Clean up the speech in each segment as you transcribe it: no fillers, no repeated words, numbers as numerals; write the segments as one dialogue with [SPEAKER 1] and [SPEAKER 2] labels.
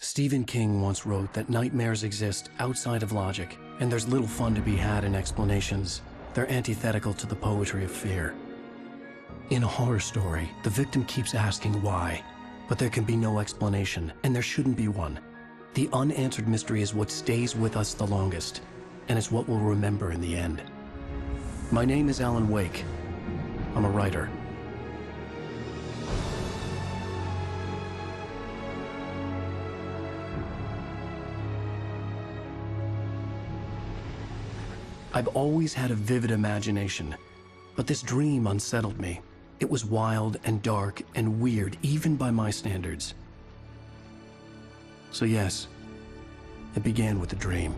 [SPEAKER 1] Stephen King once wrote that nightmares exist outside of logic, and there's little fun to be had in explanations. They're antithetical to the poetry of fear. In a horror story, the victim keeps asking why, but there can be no explanation, and there shouldn't be one. The unanswered mystery is what stays with us the longest, and it's what we'll remember in the end. My name is Alan Wake. I'm a writer. I've always had a vivid imagination, but this dream unsettled me. It was wild and dark and weird, even by my standards. So yes, it began with a dream.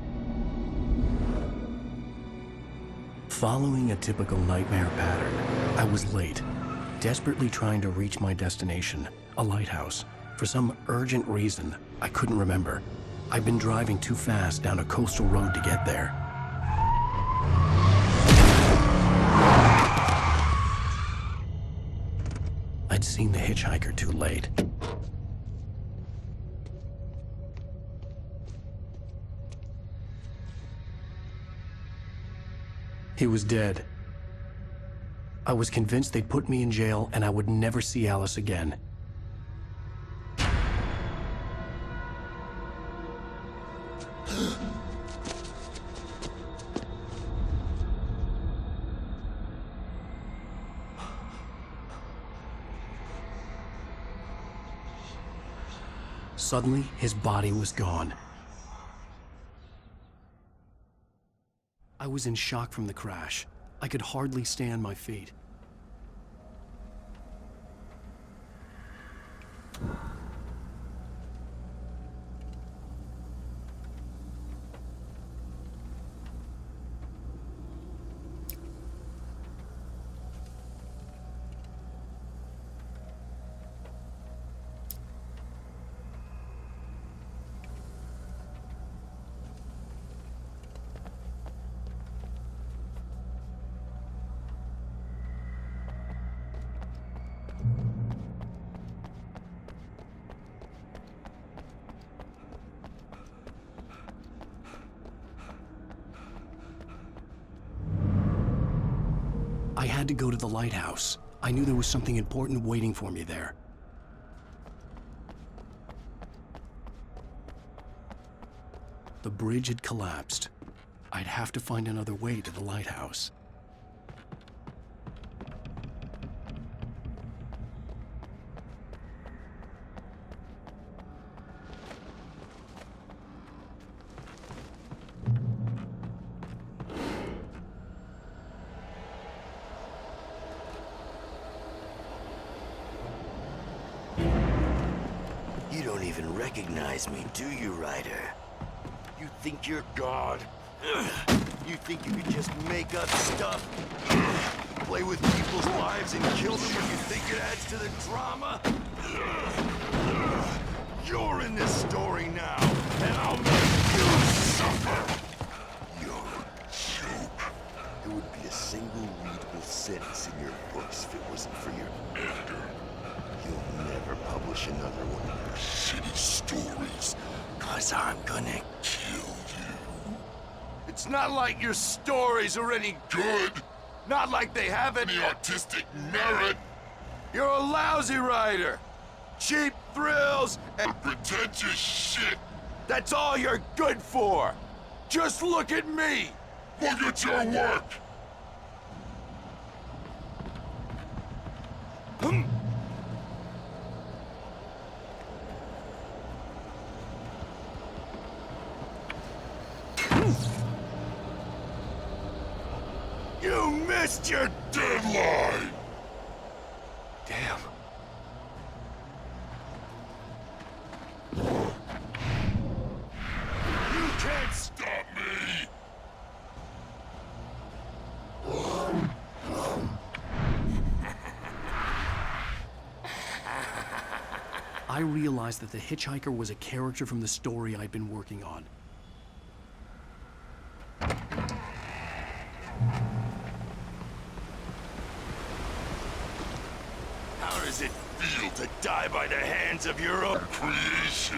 [SPEAKER 1] Following a typical nightmare pattern, I was late, desperately trying to reach my destination, a lighthouse. For some urgent reason, I couldn't remember. I'd been driving too fast down a coastal road to get there. I'd seen the hitchhiker too late. He was dead. I was convinced they'd put me in jail and I would never see Alice again. Suddenly, his body was gone. I was in shock from the crash. I could hardly stay on my feet. I had to go to the lighthouse. I knew there was something important waiting for me there. The bridge had collapsed. I'd have to find another way to the lighthouse.
[SPEAKER 2] You don't even recognize me, do you, Ryder? You think you're God? You think you can just make up stuff? Play with people's lives and kill them when you think it adds to the drama? You're in this story now, and I'll make you suffer! You're a joke. There would be a single readable sentence in your books if it wasn't for your anger. You'll never publish another one of your shitty stories, 'cause I'm gonna kill you. It's not like your stories are any good. Not like they have any artistic merit. You're a lousy writer. Cheap thrills and pretentious shit. That's all you're good for. Just look at me. Look at your work. You missed your deadline! Damn. You can't stop
[SPEAKER 1] realized that the hitchhiker was a character from the story I'd been working on.
[SPEAKER 2] How does it feel to die by the hands of your own creation?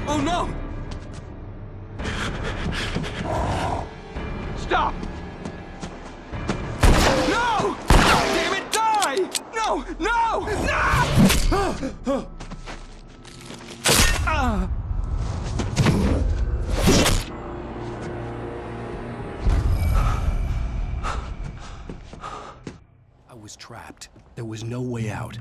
[SPEAKER 3] Oh no! Stop! No! Damn it, die! No! No! No!
[SPEAKER 1] I was trapped. There was no way out.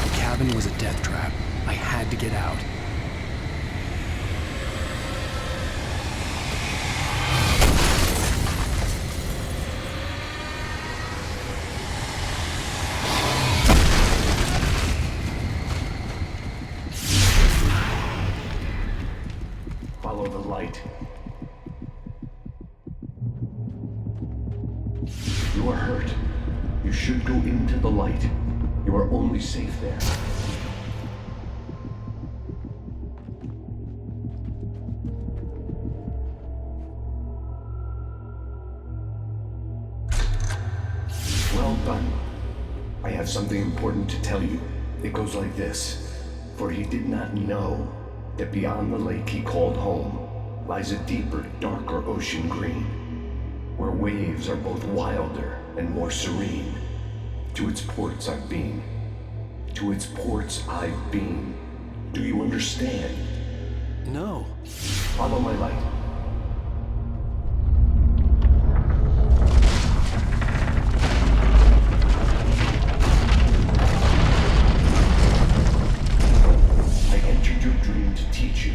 [SPEAKER 1] The cabin was a death trap. I had to get out.
[SPEAKER 4] Follow the light. You are hurt. You should go into the light. You are only safe there. Well done. I have something important to tell you. It goes like this. For he did not know that beyond the lake he called home lies a deeper, darker ocean green, where waves are both wilder and more serene. To its ports I've been. To its ports I've been. Do you understand?
[SPEAKER 1] No.
[SPEAKER 4] Follow my light. I entered your dream to teach you.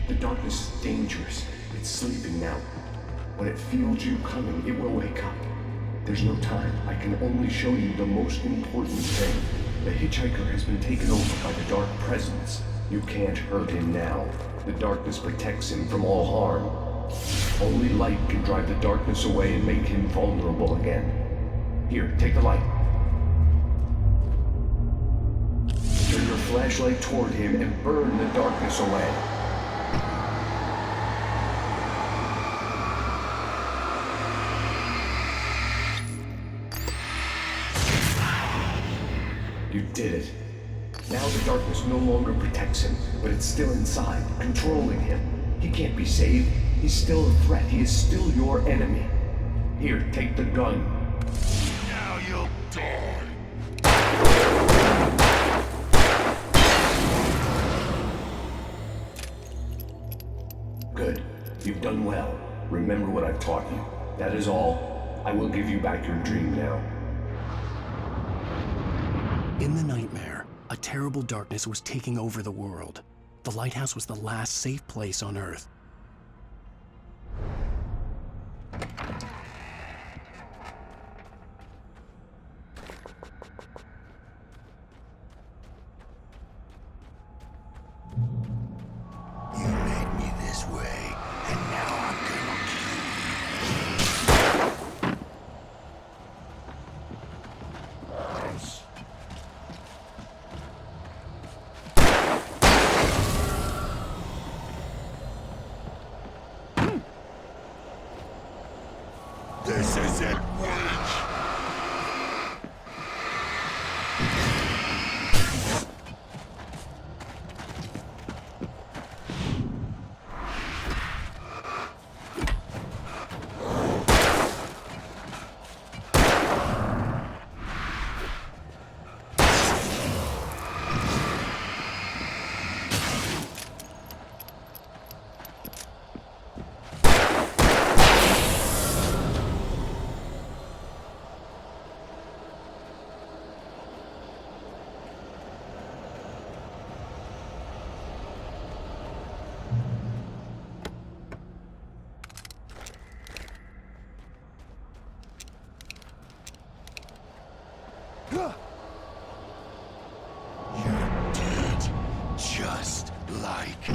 [SPEAKER 4] The darkness is dangerous. It's sleeping now. When it feels you coming, it will wake up. There's no time. I can only show you the most important thing. The hitchhiker has been taken over by the dark presence. You can't hurt him now. The darkness protects him from all harm. Only light can drive the darkness away and make him vulnerable again. Here, take the light. Turn your flashlight toward him and burn the darkness away. You did it. Now the darkness no longer protects him, but it's still inside, controlling him. He can't be saved. He's still a threat. He is still your enemy. Here, take the gun.
[SPEAKER 2] Now you'll die.
[SPEAKER 4] Good. You've done well. Remember what I've taught you. That is all. I will give you back your dream now.
[SPEAKER 1] In the nightmare, a terrible darkness was taking over the world. The lighthouse was the last safe place on Earth.
[SPEAKER 2] This isn't work! You're dead, just like...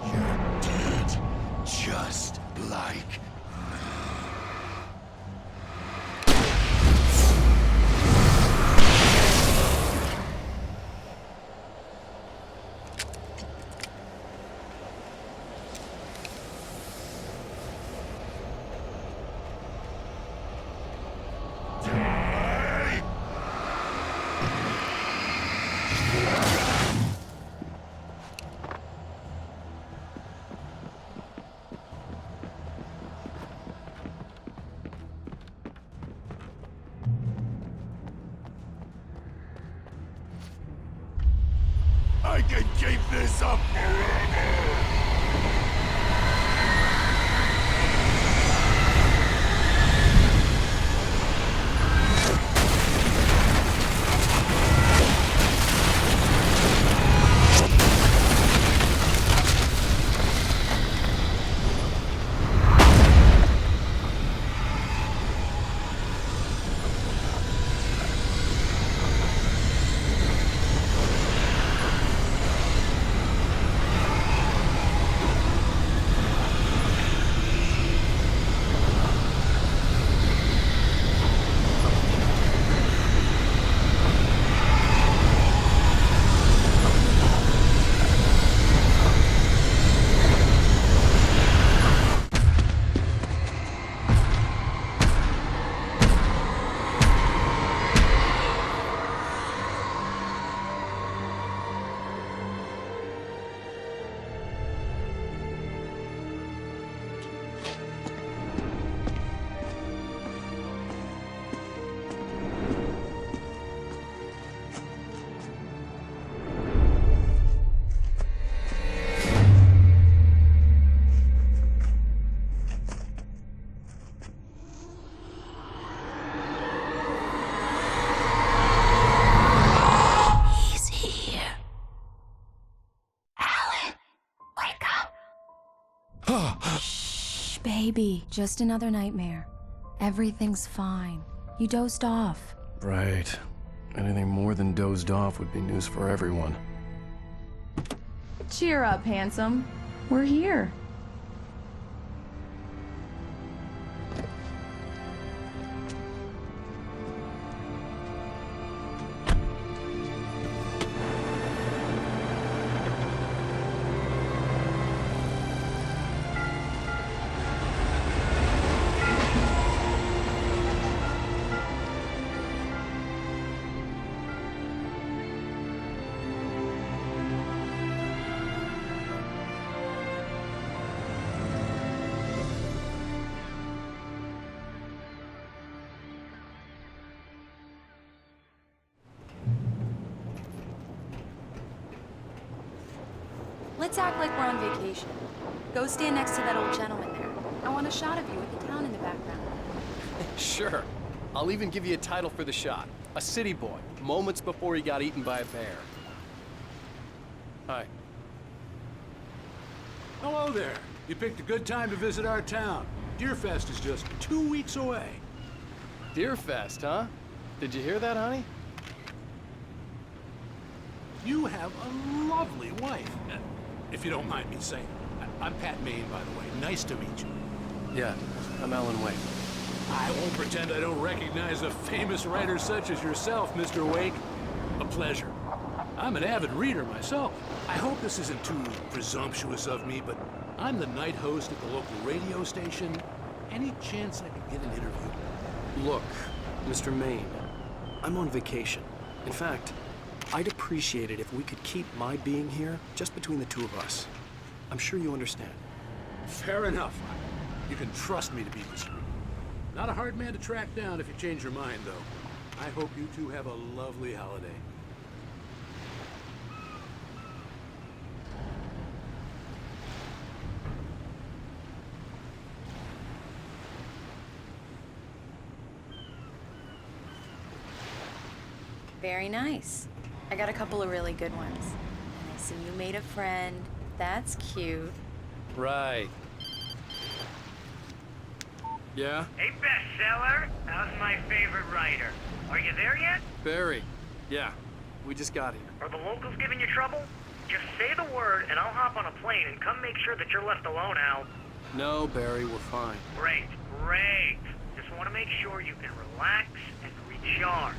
[SPEAKER 2] You're dead, just like... I can keep this up forever!
[SPEAKER 5] Shh, baby. Just another nightmare. Everything's fine. You dozed off.
[SPEAKER 1] Right. Anything more than dozed off would be news for everyone.
[SPEAKER 6] Cheer up, handsome. We're here.
[SPEAKER 5] Let's act like we're on vacation. Go stand next to that old gentleman there. I want a shot of you with the town in the background.
[SPEAKER 1] Sure. I'll even give you a title for the shot. A city boy, moments before he got eaten by a bear. Hi.
[SPEAKER 7] Hello there. You picked a good time to visit our town. Deerfest is just 2 weeks away.
[SPEAKER 1] Deerfest, huh? Did you hear that, honey?
[SPEAKER 7] You have a lovely wife. If you don't mind me saying. I'm Pat Maine, by the way. Nice to meet you.
[SPEAKER 1] Yeah, I'm Alan Wake.
[SPEAKER 7] I won't pretend I don't recognize a famous writer such as yourself, Mr. Wake. A pleasure. I'm an avid reader myself. I hope this isn't too presumptuous of me, but I'm the night host at the local radio station. Any chance I could get an interview?
[SPEAKER 1] Look, Mr. Maine, I'm on vacation. In fact, I'd appreciate it if we could keep my being here just between the two of us. I'm sure you understand.
[SPEAKER 7] Fair enough. You can trust me to be discreet. Not a hard man to track down if you change your mind, though. I hope you two have a lovely holiday.
[SPEAKER 5] Very nice. I got a couple of really good ones. And I see you made a friend. That's cute.
[SPEAKER 1] Right. Yeah?
[SPEAKER 8] Hey, bestseller! How's my favorite writer? Are you there yet?
[SPEAKER 1] Barry. Yeah, we just got here.
[SPEAKER 8] Are the locals giving you trouble? Just say the word and I'll hop on a plane and come make sure that you're left alone, Al.
[SPEAKER 1] No, Barry, we're fine.
[SPEAKER 8] Great, great. Just want to make sure you can relax and recharge.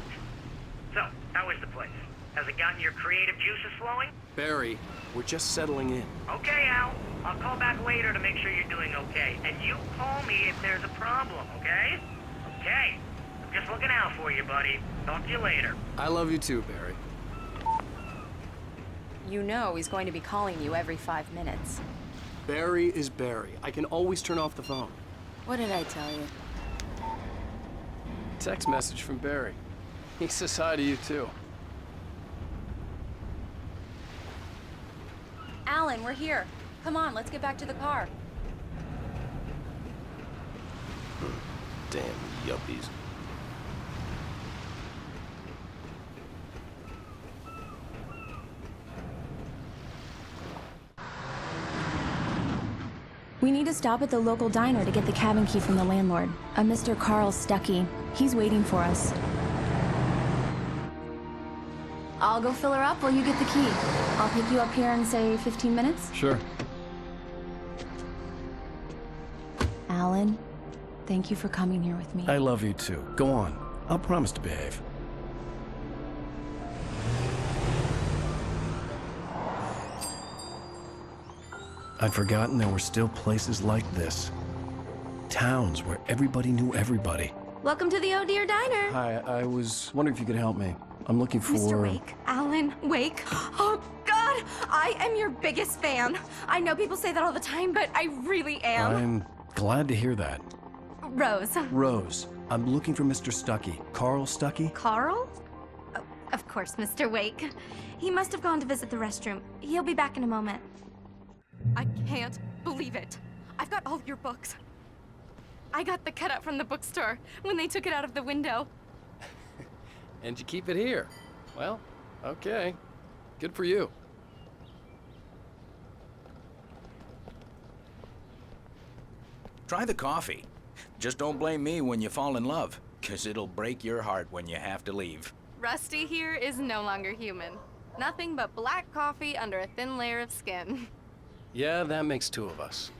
[SPEAKER 8] So, how is the place? Has it gotten your creative juices flowing?
[SPEAKER 1] Barry, we're just settling in.
[SPEAKER 8] Okay, Al. I'll call back later to make sure you're doing okay. And you call me if there's a problem, okay? Okay. I'm just looking out for you, buddy. Talk to you later.
[SPEAKER 1] I love you too, Barry.
[SPEAKER 5] You know he's going to be calling you every 5 minutes.
[SPEAKER 1] Barry is Barry. I can always turn off the phone.
[SPEAKER 5] What did I tell you?
[SPEAKER 1] Text message from Barry. He says hi to you too.
[SPEAKER 5] Alan, we're here. Come on, let's get back to the car.
[SPEAKER 2] Damn yuppies.
[SPEAKER 5] We need to stop at the local diner to get the cabin key from the landlord, a Mr. Carl Stuckey. He's waiting for us. I'll go fill her up while you get the key. I'll pick you up here in, say, 15 minutes?
[SPEAKER 1] Sure.
[SPEAKER 5] Alan, thank you for coming here with me.
[SPEAKER 1] I love you too. Go on. I'll promise to behave. I'd forgotten there were still places like this. Towns where everybody knew everybody.
[SPEAKER 9] Welcome to the Oh Dear Diner.
[SPEAKER 1] Hi, I was wondering if you could help me. I'm looking for...
[SPEAKER 9] Mr. Wake. Alan Wake. Oh, God! I am your biggest fan. I know people say that all the time, but I really am.
[SPEAKER 1] I'm glad to hear that.
[SPEAKER 9] Rose.
[SPEAKER 1] Rose, I'm looking for Mr. Stuckey. Carl Stuckey?
[SPEAKER 9] Carl? Oh, of course, Mr. Wake. He must have gone to visit the restroom. He'll be back in a moment. I can't believe it. I've got all your books. I got the cutout from the bookstore when they took it out of the window.
[SPEAKER 1] And you keep it here. Well, okay. Good for you.
[SPEAKER 10] Try the coffee. Just don't blame me when you fall in love, 'cause it'll break your heart when you have to leave.
[SPEAKER 6] Rusty here is no longer human. Nothing but black coffee under a thin layer of skin.
[SPEAKER 1] Yeah, that makes two of us.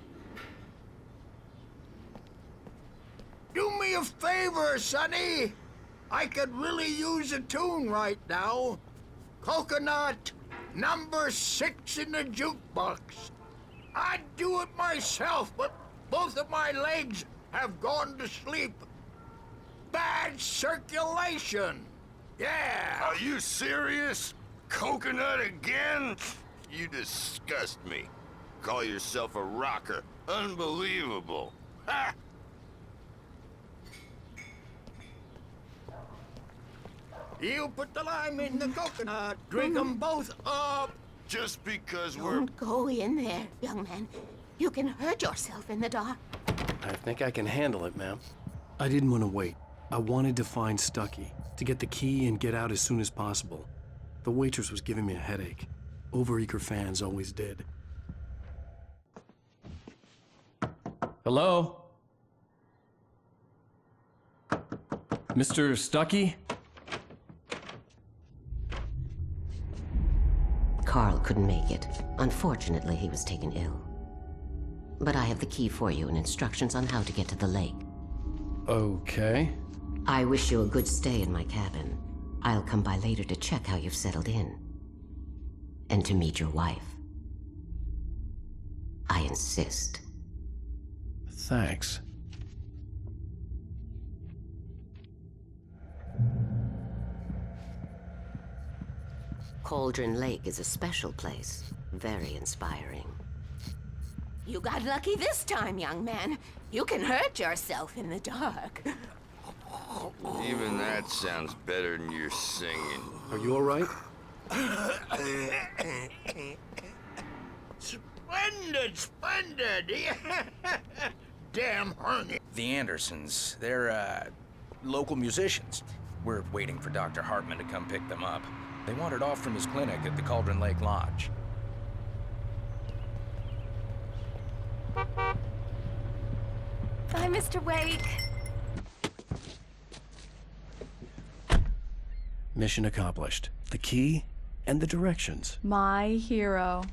[SPEAKER 11] Do me a favor, Sonny. I could really use a tune right now. Coconut, number 6 in the jukebox. I'd do it myself, but both of my legs have gone to sleep. Bad circulation. Yeah.
[SPEAKER 2] Are you serious? Coconut again? You disgust me. Call yourself a rocker. Unbelievable. Ha!
[SPEAKER 11] You put the lime in the coconut, drink them both up.
[SPEAKER 2] Just because we're...
[SPEAKER 12] Don't go in there, young man. You can hurt yourself in the dark.
[SPEAKER 1] I think I can handle it, ma'am. I didn't want to wait. I wanted to find Stucky, to get the key and get out as soon as possible. The waitress was giving me a headache. Overeager fans always did. Hello? Mr. Stucky?
[SPEAKER 13] Carl couldn't make it. Unfortunately, he was taken ill. But I have the key for you and instructions on how to get to the lake.
[SPEAKER 1] Okay.
[SPEAKER 13] I wish you a good stay in my cabin. I'll come by later to check how you've settled in. And to meet your wife. I insist.
[SPEAKER 1] Thanks.
[SPEAKER 13] Cauldron Lake is a special place. Very inspiring.
[SPEAKER 12] You got lucky this time, young man. You can hurt yourself in the dark.
[SPEAKER 2] Even that sounds better than your singing.
[SPEAKER 1] Are you all right?
[SPEAKER 11] Splendid, splendid! Damn honey.
[SPEAKER 10] The Andersons, they're, local musicians. We're waiting for Dr. Hartman to come pick them up. They wandered off from his clinic at the Cauldron Lake Lodge.
[SPEAKER 9] Bye, Mr. Wake.
[SPEAKER 1] Mission accomplished. The key and the directions.
[SPEAKER 14] My hero.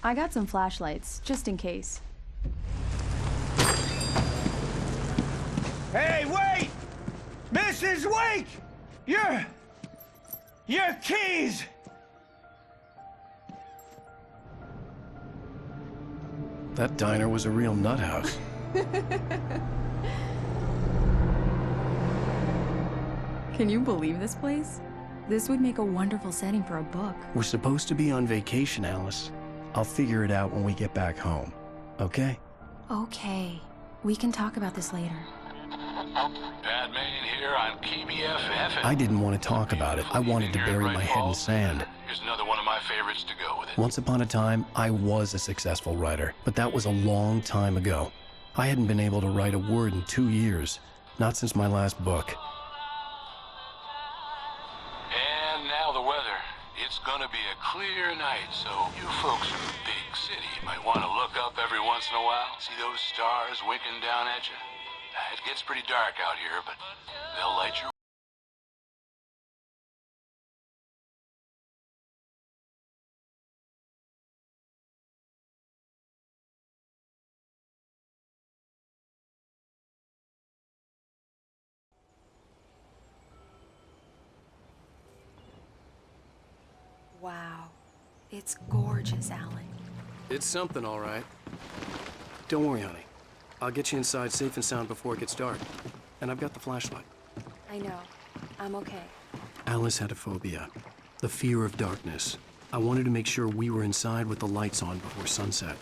[SPEAKER 14] I got some flashlights, just in case.
[SPEAKER 3] Hey, wait! Mrs. Wake! Your keys!
[SPEAKER 1] That diner was a real nut house.
[SPEAKER 14] Can you believe this place? This would make a wonderful setting for a book.
[SPEAKER 1] We're supposed to be on vacation, Alice. I'll figure it out when we get back home. Okay?
[SPEAKER 14] Okay. We can talk about this later.
[SPEAKER 7] Pat Main here on KBFF.
[SPEAKER 1] I didn't want to talk about it. I wanted to bury my head in sand.
[SPEAKER 7] Here's another one of my favorites to go with it.
[SPEAKER 1] Once upon a time, I was a successful writer, but that was a long time ago. I hadn't been able to write a word in 2 years, not since my last book.
[SPEAKER 7] And now the weather. It's gonna be a clear night, so you folks in the big city might want to look up every once in a while. See those stars winking down at you? It gets pretty dark out here, but they'll light your...
[SPEAKER 5] Wow. It's gorgeous, Alan.
[SPEAKER 1] It's something, all right. Don't worry, honey. I'll get you inside safe and sound before it gets dark. And I've got the flashlight.
[SPEAKER 5] I know. I'm okay.
[SPEAKER 1] Alice had a phobia. The fear of darkness. I wanted to make sure we were inside with the lights on before sunset.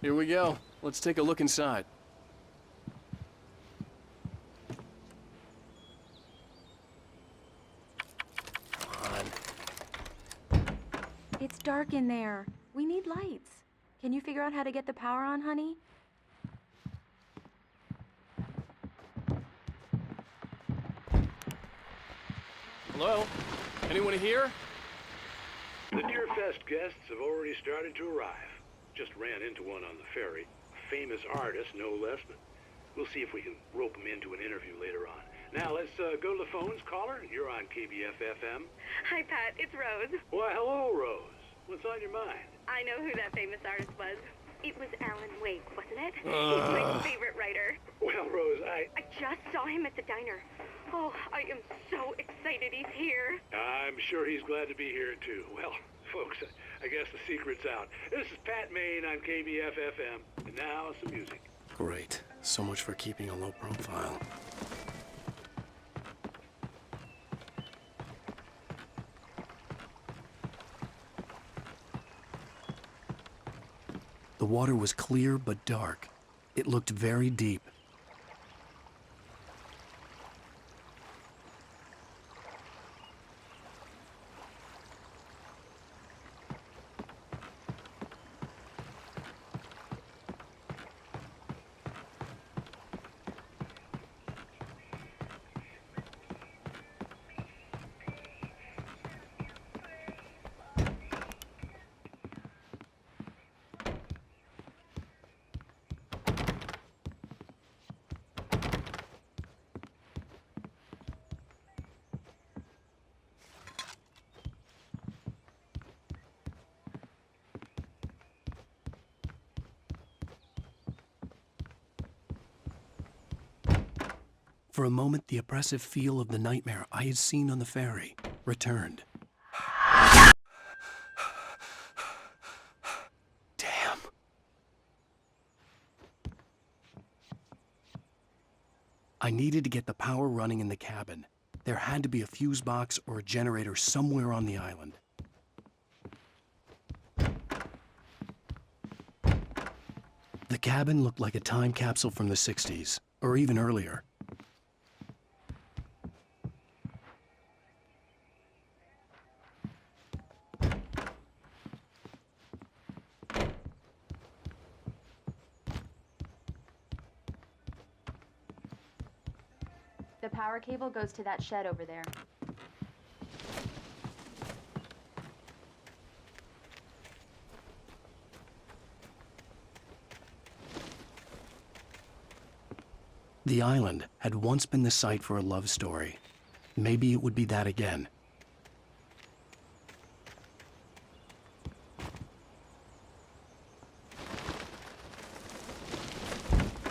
[SPEAKER 1] Here we go. Let's take a look inside.
[SPEAKER 14] It's dark in there. We need lights. Can you figure out how to get the power on, honey?
[SPEAKER 1] Hello? Anyone here?
[SPEAKER 15] The Deerfest guests have already started to arrive. Just ran into one on the ferry. A famous artist, no less, but We'll see if we can rope him into an interview later on. Now, let's go to the phones. Caller, you're on KBF-FM.
[SPEAKER 16] Hi, Pat. It's Rose.
[SPEAKER 15] Why, hello, Rose. What's on your mind?
[SPEAKER 16] I know who that famous artist was. It was Alan Wake, wasn't it? He's my favorite writer.
[SPEAKER 15] Well, Rose, I
[SPEAKER 16] just saw him at the diner. Oh, I am so excited he's here.
[SPEAKER 15] I'm sure he's glad to be here, too. Well, folks, I guess the secret's out. This is Pat Maine on KBF-FM. And now, some music.
[SPEAKER 1] Great. So much for keeping a low profile. The water was clear but dark. It looked very deep. For a moment, the oppressive feel of the nightmare I had seen on the ferry returned. Damn. I needed to get the power running in the cabin. There had to be a fuse box or a generator somewhere on the island. The cabin looked like a time capsule from the 60s, or even earlier.
[SPEAKER 14] The power cable goes to that shed over there.
[SPEAKER 1] The island had once been the site for a love story. Maybe it would be that again.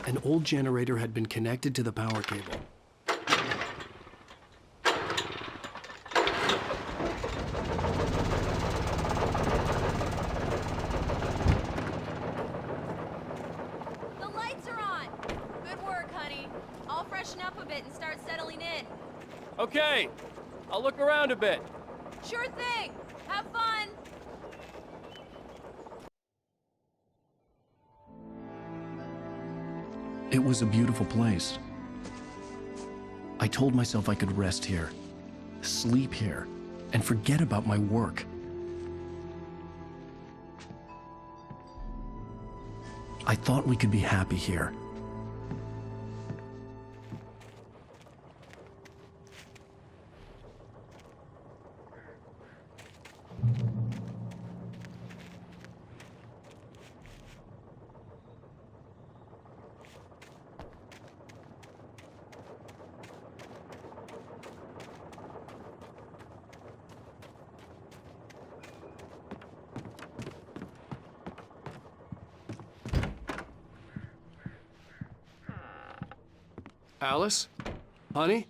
[SPEAKER 1] An old generator had been connected to the power cable.
[SPEAKER 6] The lights are on! Good work, honey. I'll freshen up a bit and start settling in.
[SPEAKER 17] Okay, I'll look around a bit.
[SPEAKER 6] Sure thing! Have fun!
[SPEAKER 1] It was a beautiful place. I told myself I could rest here, sleep here, and forget about my work. I thought we could be happy here.
[SPEAKER 17] Alice? Honey?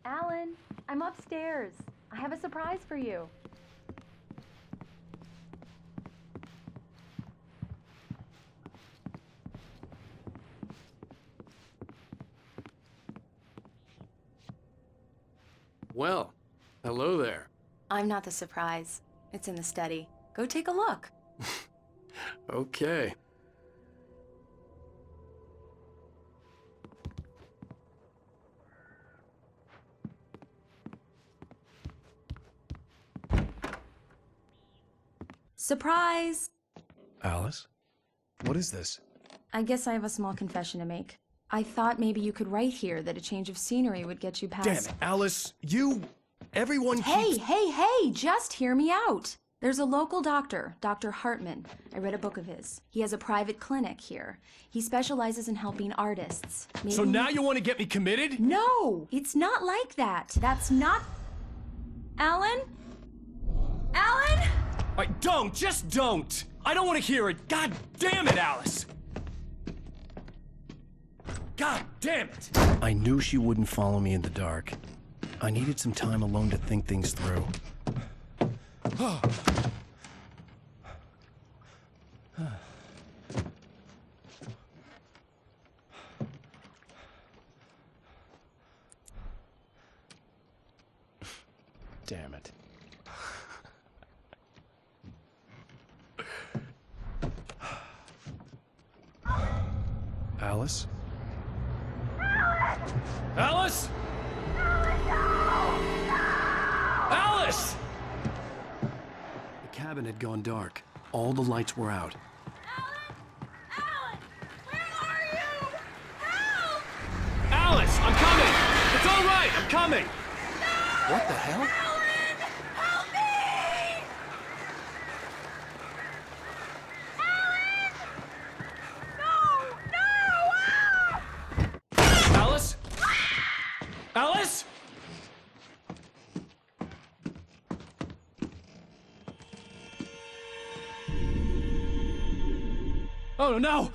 [SPEAKER 14] Alan, I'm upstairs. I have a surprise for you.
[SPEAKER 17] Well, hello there.
[SPEAKER 5] I'm not the surprise. It's in the study. Go take a look.
[SPEAKER 17] Okay.
[SPEAKER 14] Surprise!
[SPEAKER 1] Alice? What is this?
[SPEAKER 14] I guess I have a small confession to make. I thought maybe you could write here that a change of scenery would get you past...
[SPEAKER 1] Damn it, Alice! Everyone
[SPEAKER 14] Hey,
[SPEAKER 1] keeps...
[SPEAKER 14] hey, hey! Just hear me out! There's a local doctor, Dr. Hartman. I read a book of his. He has a private clinic here. He specializes in helping artists. Maybe...
[SPEAKER 1] So now you want to get me committed?
[SPEAKER 14] No! It's not like that. That's not... Alan? Alan?
[SPEAKER 1] Don't! Just don't! I don't want to hear it! God damn it, Alice! God damn it! I knew she wouldn't follow me in the dark. I needed some time alone to think things through. Damn it. Alice? Alice? Alice! The cabin had gone dark. All the lights were out.
[SPEAKER 17] Alice, I'm coming! It's all right, I'm coming!
[SPEAKER 1] What the hell? Alice? Alice? Oh no!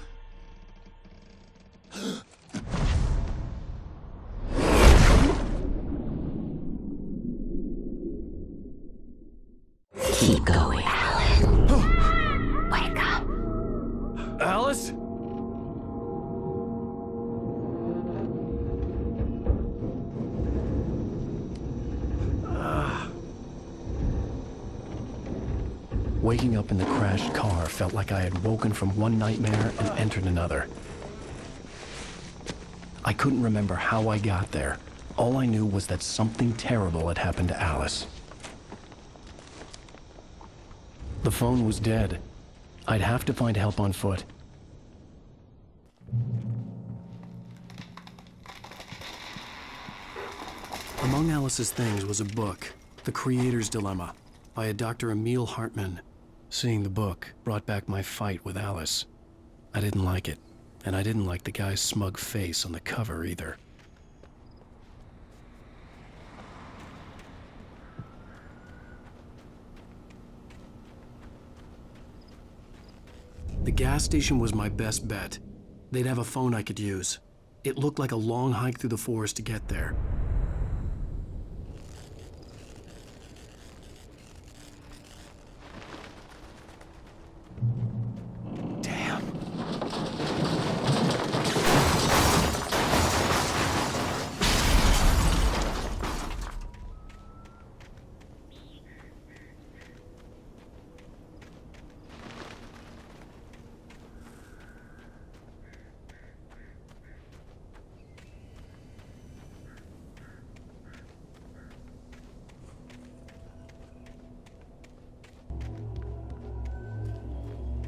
[SPEAKER 13] Keep going, Alan. Wake up.
[SPEAKER 1] Alice? Waking up in the crashed car felt like I had woken from one nightmare and entered another. I couldn't remember how I got there. All I knew was that something terrible had happened to Alice. The phone was dead. I'd have to find help on foot. Among Alice's things was a book, The Creator's Dilemma, by a Dr. Emil Hartman. Seeing the book brought back my fight with Alice. I didn't like it, and I didn't like the guy's smug face on the cover either. The gas station was my best bet. They'd have a phone I could use. It looked like a long hike through the forest to get there.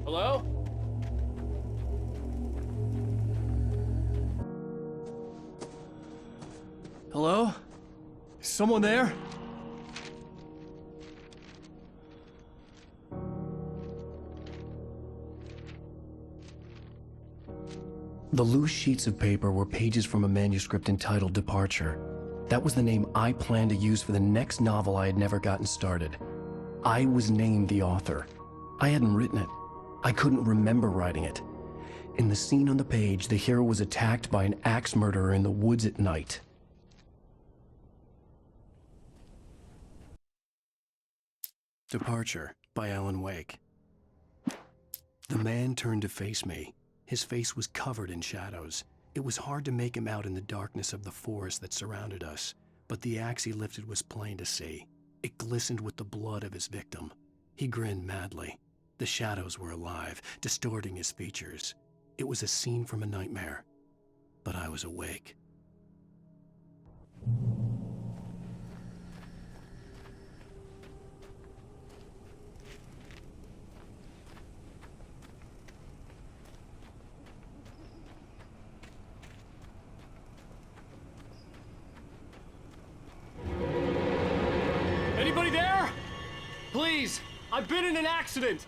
[SPEAKER 17] Hello?
[SPEAKER 1] Hello? Is someone there? The loose sheets of paper were pages from a manuscript entitled Departure. That was the name I planned to use for the next novel I had never gotten started. I was named the author. I hadn't written it. I couldn't remember writing it. In the scene on the page, the hero was attacked by an axe murderer in the woods at night. Departure by Alan Wake. The man turned to face me. His face was covered in shadows. It was hard to make him out in the darkness of the forest that surrounded us, but the axe he lifted was plain to see. It glistened with the blood of his victim. He grinned madly. The shadows were alive, distorting his features. It was a scene from a nightmare, but I was awake.
[SPEAKER 17] Anybody there? Please, I've been in an accident!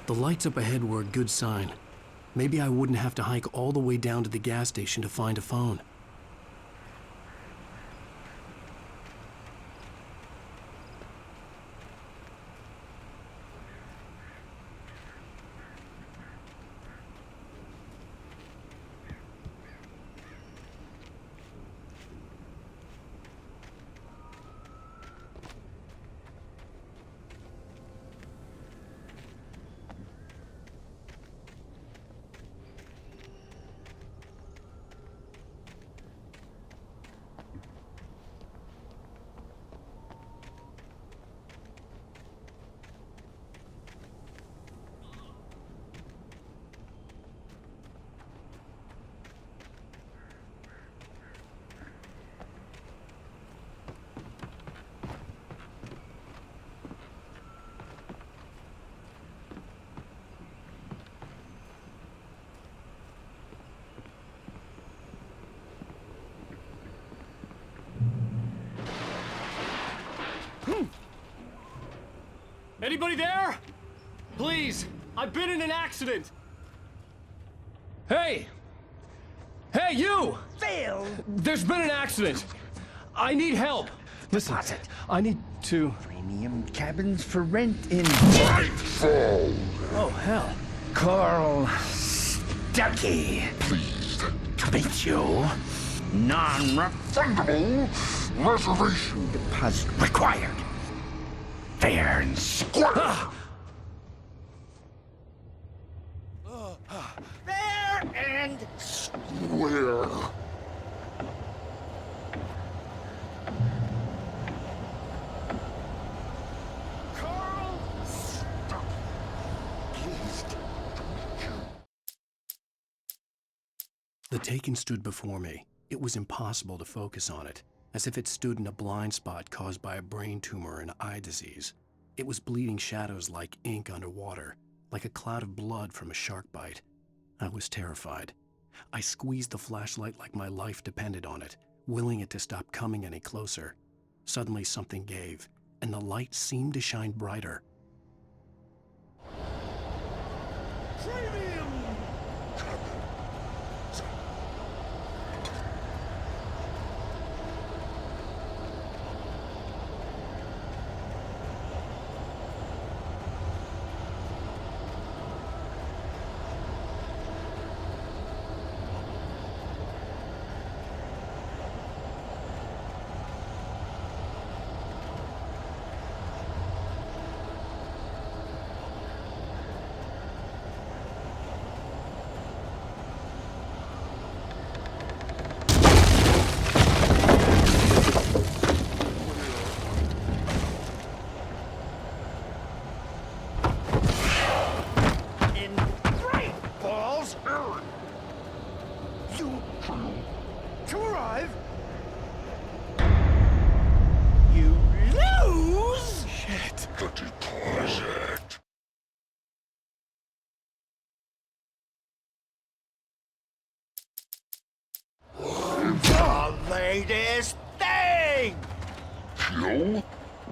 [SPEAKER 1] The lights up ahead were a good sign. Maybe I wouldn't have to hike all the way down to the gas station to find a phone.
[SPEAKER 17] Anybody there? Please, I've been in an accident. Hey! Hey, you!
[SPEAKER 3] Phil!
[SPEAKER 17] There's been an accident. I need help. Listen, I need to...
[SPEAKER 3] Premium cabins for rent in...
[SPEAKER 2] Nightfall!
[SPEAKER 3] Oh, hell. Carl Stuckey.
[SPEAKER 2] Pleased
[SPEAKER 3] To meet you. Non-refundable
[SPEAKER 2] reservation
[SPEAKER 3] deposit required. Fair and square. Fair and
[SPEAKER 2] square.
[SPEAKER 3] Carl Stuckey.
[SPEAKER 2] Pleased to meet you.
[SPEAKER 1] The Taken stood before me. It was impossible to focus on it, as if it stood in a blind spot caused by a brain tumor and eye disease. It was bleeding shadows like ink underwater, like a cloud of blood from a shark bite. I was terrified. I squeezed the flashlight like my life depended on it, willing it to stop coming any closer. Suddenly something gave, and the light seemed to shine brighter.
[SPEAKER 3] Premium! To arrive. You lose.
[SPEAKER 2] Shit. The deposit.
[SPEAKER 3] The latest thing.
[SPEAKER 2] Kill?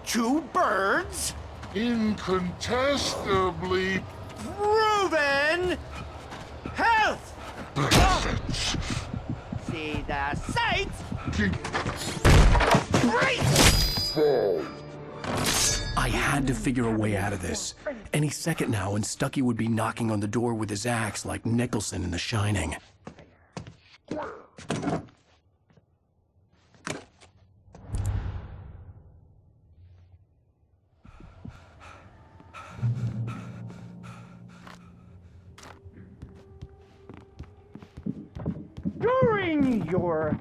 [SPEAKER 3] 2 birds.
[SPEAKER 2] Incontestably
[SPEAKER 3] Proven. Health.
[SPEAKER 2] benefits.
[SPEAKER 3] See the sights.
[SPEAKER 2] Great! Fall.
[SPEAKER 1] I had to figure a way out of this. Any second now, and Stuckey would be knocking on the door with his axe like Nicholson in The Shining.
[SPEAKER 3] During your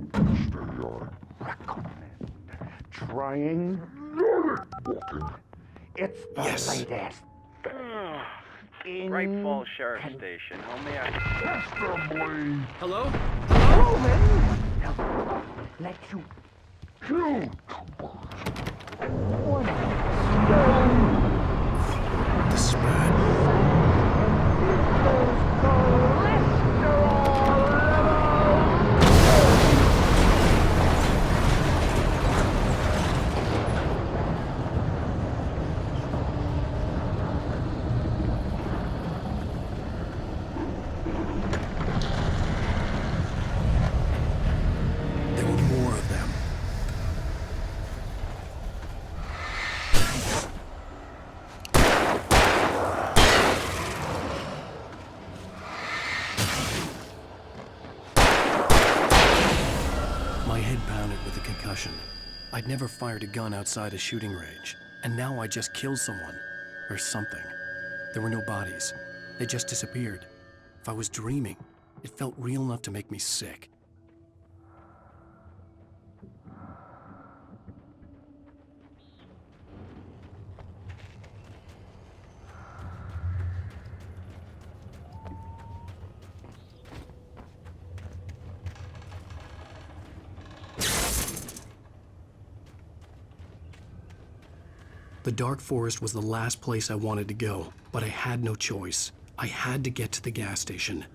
[SPEAKER 3] trying it's the latest.
[SPEAKER 18] Great Falls Sheriff Station. How may I...
[SPEAKER 17] Hello?
[SPEAKER 3] Roman, let you kill
[SPEAKER 1] I'd never fired a gun outside a shooting range, and now I just killed someone. Or something. There were no bodies. They just disappeared. If I was dreaming, it felt real enough to make me sick. The dark forest was the last place I wanted to go, but I had no choice. I had to get to the gas station.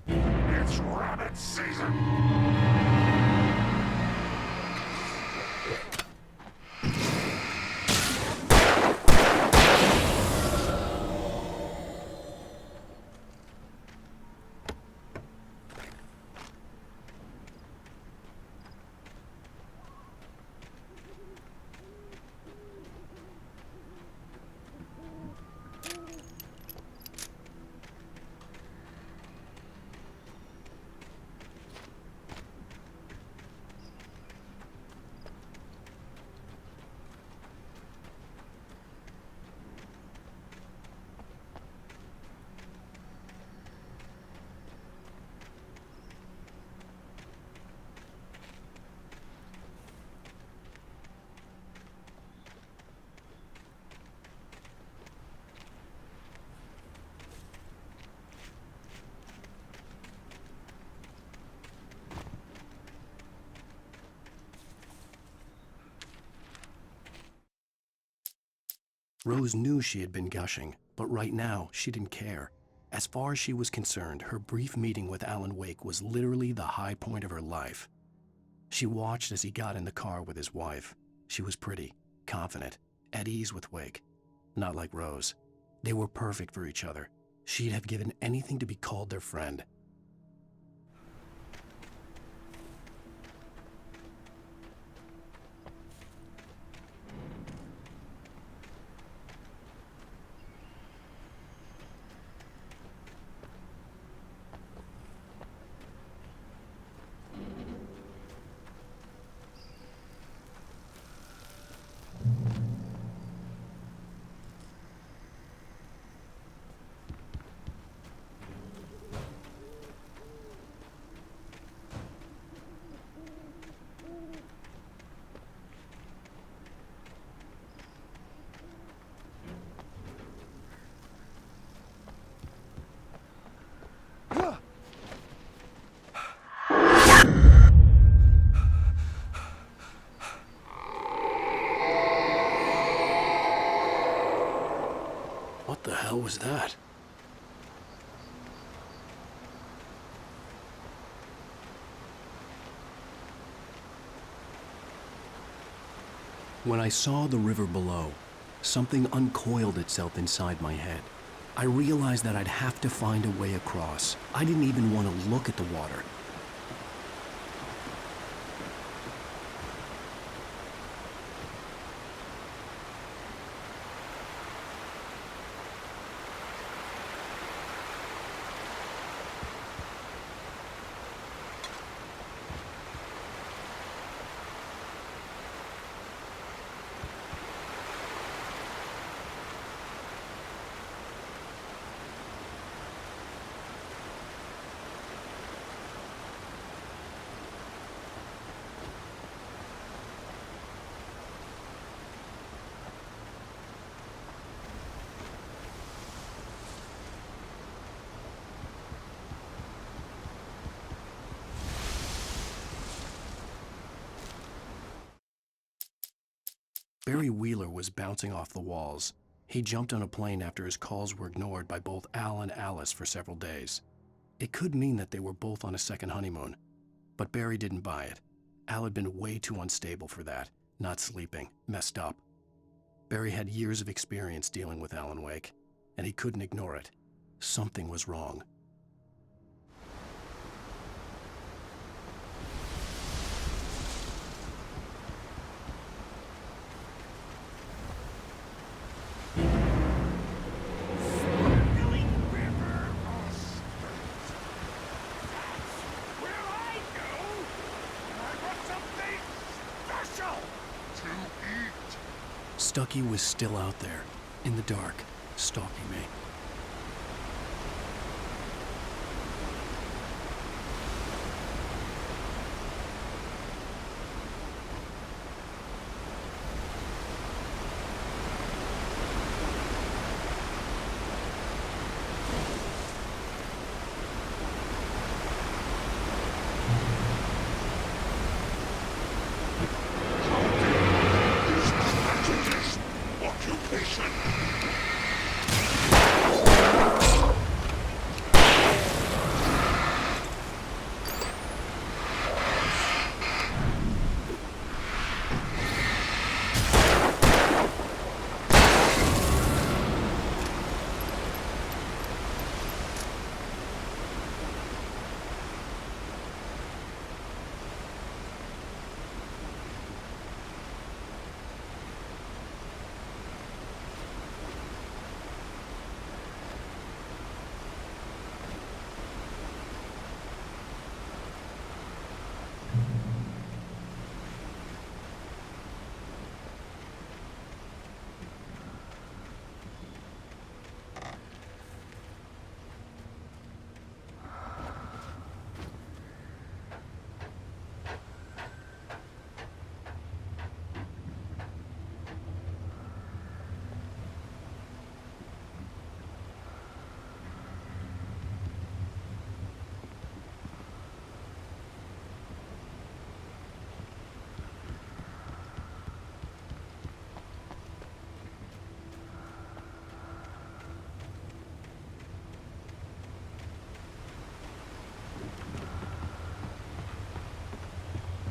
[SPEAKER 2] It's rabbit season!
[SPEAKER 1] Rose knew she had been gushing, but right now, she didn't care. As far as she was concerned, her brief meeting with Alan Wake was literally the high point of her life. She watched as he got in the car with his wife. She was pretty, confident, at ease with Wake. Not like Rose. They were perfect for each other. She'd have given anything to be called their friend. What the hell was that? When I saw the river below, something uncoiled itself inside my head. I realized that I'd have to find a way across. I didn't even want to look at the water. Barry Wheeler was bouncing off the walls. He jumped on a plane after his calls were ignored by both Al and Alice for several days. It could mean that they were both on a second honeymoon, but Barry didn't buy it. Al had been way too unstable for that, not sleeping, messed up. Barry had years of experience dealing with Alan Wake, and he couldn't ignore it. Something was wrong. Stucky was still out there, in the dark, stalking me.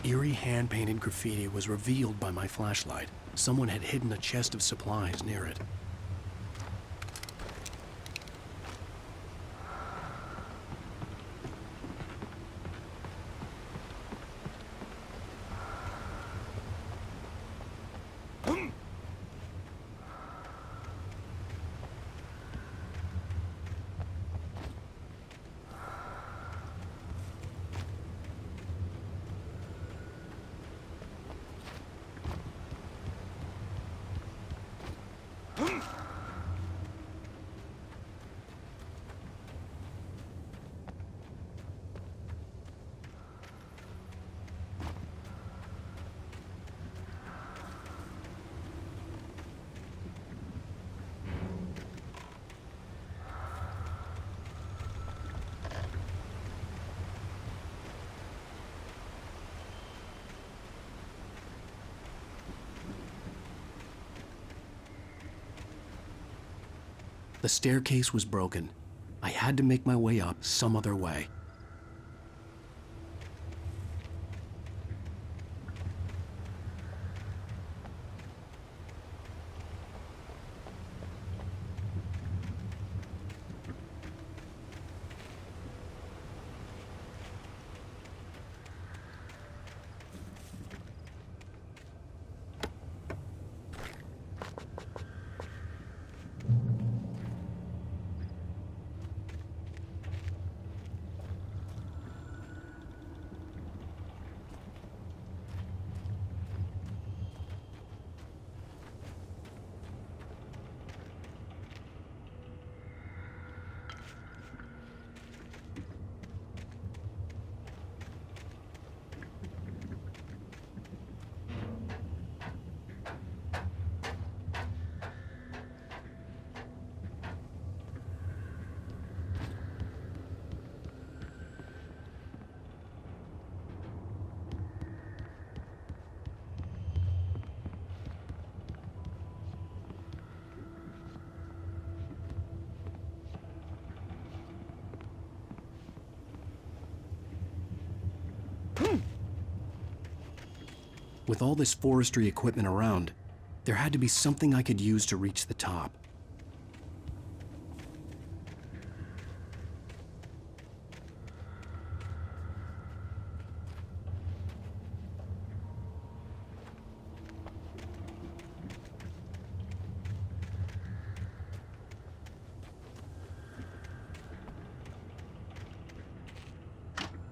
[SPEAKER 1] Eerie hand-painted graffiti was revealed by my flashlight. Someone had hidden a chest of supplies near it. The staircase was broken. I had to make my way up some other way. With all this forestry equipment around, there had to be something I could use to reach the top.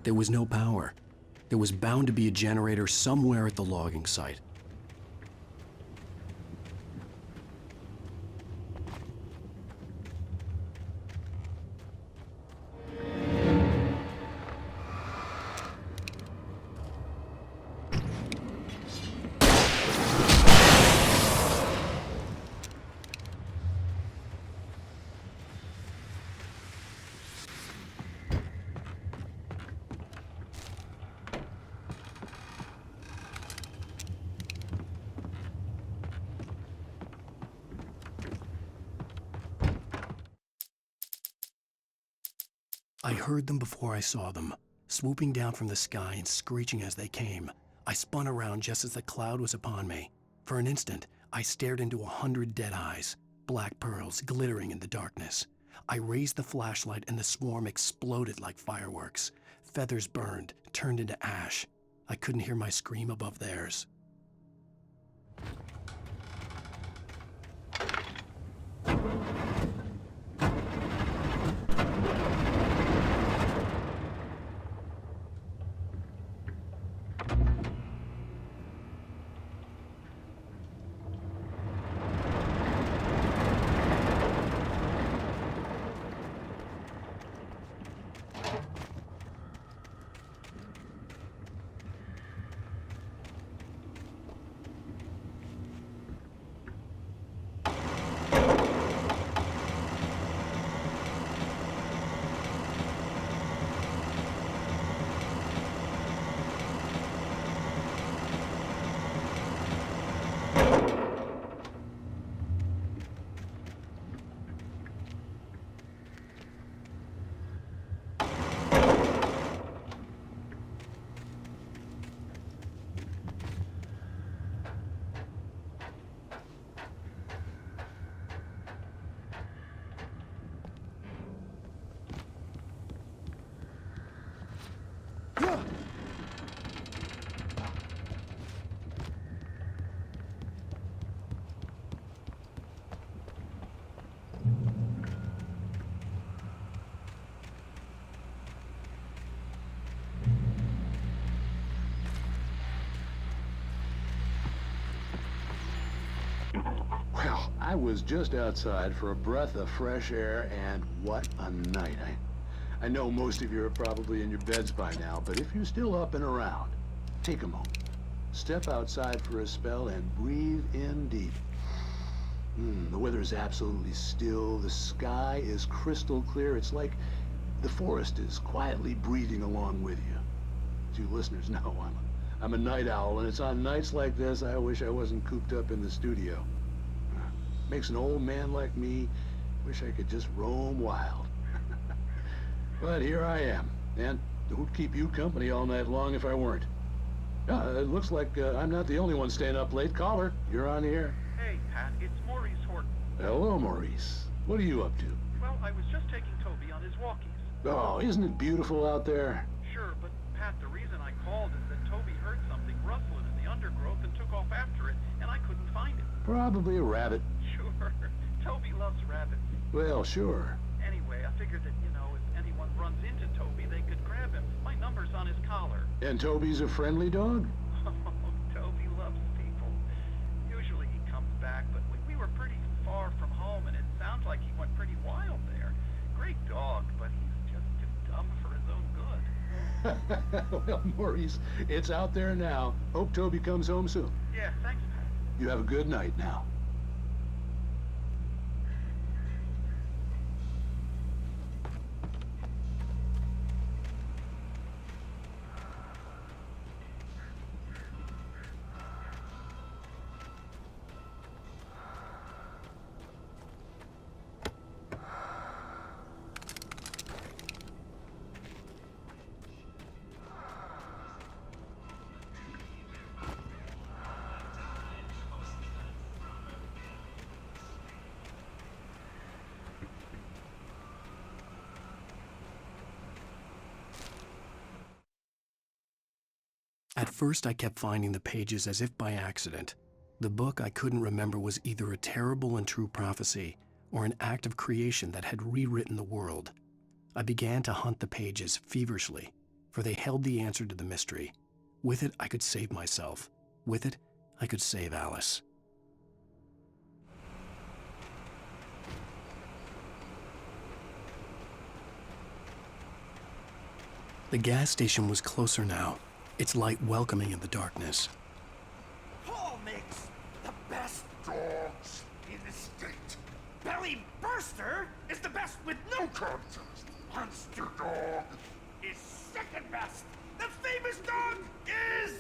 [SPEAKER 1] There was no power. There was bound to be a generator somewhere at the logging site. I heard them before I saw them, swooping down from the sky and screeching as they came. I spun around just as the cloud was upon me. For an instant, I stared into 100 dead eyes, black pearls glittering in the darkness. I raised the flashlight and the swarm exploded like fireworks. Feathers burned, turned into ash. I couldn't hear my scream above theirs.
[SPEAKER 19] Well, I was just outside for a breath of fresh air, and what a night. I know most of you are probably in your beds by now, but if you're still up and around, take a moment. Step outside for a spell and breathe in deep. The weather is absolutely still. The sky is crystal clear. It's like the forest is quietly breathing along with you. As you listeners know, I'm a night owl, and it's on nights like this I wish I wasn't cooped up in the studio. Makes an old man like me wish I could just roam wild. But here I am, and who'd keep you company all night long if I weren't? It looks like I'm not the only one staying up late. Caller, you're on the air.
[SPEAKER 20] Hey, Pat, it's Maurice Horton.
[SPEAKER 19] Hello, Maurice. What are you up to?
[SPEAKER 20] Well, I was just taking Toby on his walkies.
[SPEAKER 19] Oh, isn't it beautiful out there?
[SPEAKER 20] Sure, but Pat, the reason I called is that Toby heard something rustling in the undergrowth and took off after it, and I couldn't find it.
[SPEAKER 19] Probably a rabbit.
[SPEAKER 20] Sure. Toby loves rabbits.
[SPEAKER 19] Well, sure.
[SPEAKER 20] Anyway, I figured that, if anyone runs into Toby, they could grab him. My number's on his collar.
[SPEAKER 19] And Toby's a friendly dog?
[SPEAKER 20] Oh, Toby loves people. Usually he comes back, but we were pretty far from home, and it sounds like he went pretty wild there. Great dog, but he's just too dumb for his own good.
[SPEAKER 19] Well, Maurice, it's out there now. Hope Toby comes home soon.
[SPEAKER 20] Yeah, thanks, Pat.
[SPEAKER 19] You have a good night now.
[SPEAKER 1] At first, I kept finding the pages as if by accident. The book I couldn't remember was either a terrible and true prophecy or an act of creation that had rewritten the world. I began to hunt the pages feverishly, for they held the answer to the mystery. With it, I could save myself. With it, I could save Alice. The gas station was closer now, its light welcoming in the darkness.
[SPEAKER 11] Paul makes the best dogs in the state. Belly Burster is the best with no contest. Monster Dog is second best. The famous dog is...